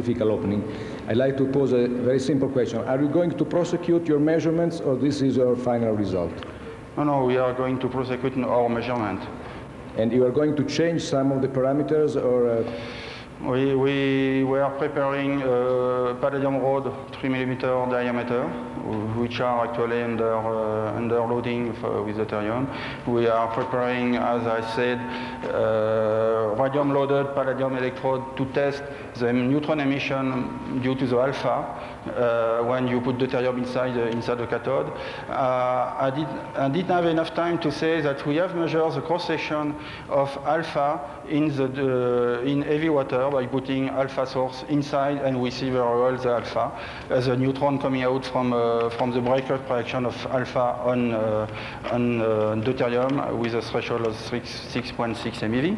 centrifugal opening. I'd like to pose a very simple question. Are you going to prosecute your measurements, or this is your final result? No, we are going to prosecute our measurement. And you are going to change some of the parameters, or? We are preparing palladium rod 3 mm diameter, which are actually under loading with deuterium. We are preparing, as I said, radium-loaded palladium electrode to test the neutron emission due to the alpha when you put deuterium inside the cathode. I didn't have enough time to say that we have measured the cross-section of alpha in heavy water by putting alpha source inside, and we see very well the alpha as a neutron coming out from the breakup reaction of alpha on deuterium with a threshold of 6.6 MeV.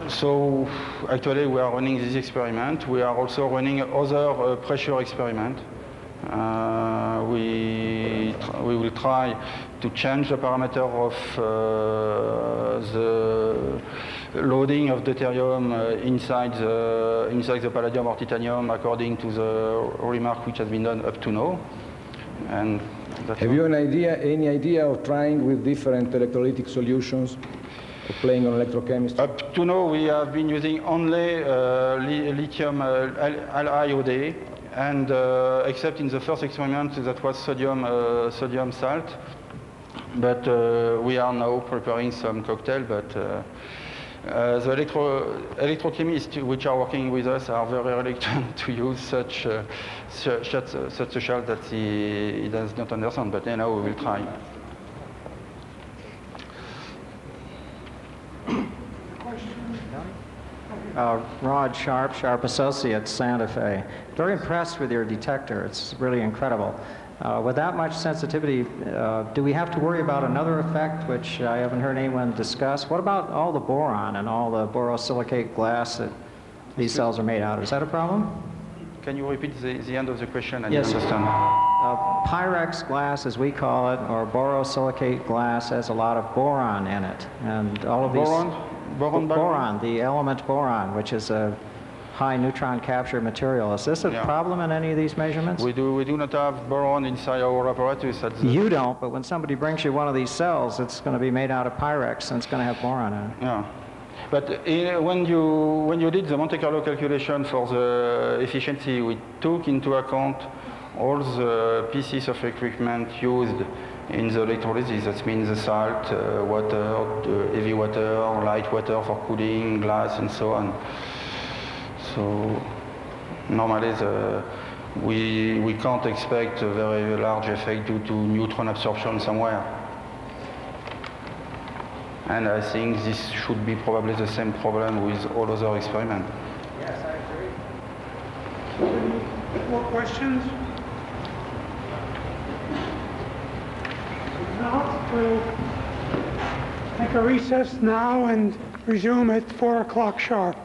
So actually we are running this experiment. We are also running other pressure experiment. We will try to change the parameter of the loading of deuterium inside the palladium or titanium according to the remark which has been done up to now. And have you any idea of trying with different electrolytic solutions, or playing on electrochemistry? Up to now we have been using only lithium iode, and except in the first experiment that was sodium salt. But we are now preparing some cocktail, but the electrochemists which are working with us are very reluctant to use such a salt that he does not understand, but now we will try. Rod Sharp, Sharp Associates, Santa Fe. Very impressed with your detector. It's really incredible. With that much sensitivity, do we have to worry about another effect, which I haven't heard anyone discuss? What about all the boron and all the borosilicate glass that these cells are made out of? Is that a problem? Can you repeat the end of the question? Yes. Understand. Pyrex glass, as we call it, or borosilicate glass, has a lot of boron in it. And all of these... Boron, the element boron, which is a high neutron capture material. Is this a problem in any of these measurements? We do not have boron inside our apparatus. You don't, but when somebody brings you one of these cells, it's going to be made out of Pyrex, and it's going to have boron in it. Yeah. But when you did the Monte Carlo calculation for the efficiency, we took into account all the pieces of equipment used in the electrolysis. That means the salt, water, heavy water, light water for cooling, glass, and so on. So normally we can't expect a very large effect due to neutron absorption somewhere. And I think this should be probably the same problem with all other experiments. Yes, I agree. Any more questions? If not, we'll take a recess now and resume at 4 o'clock sharp.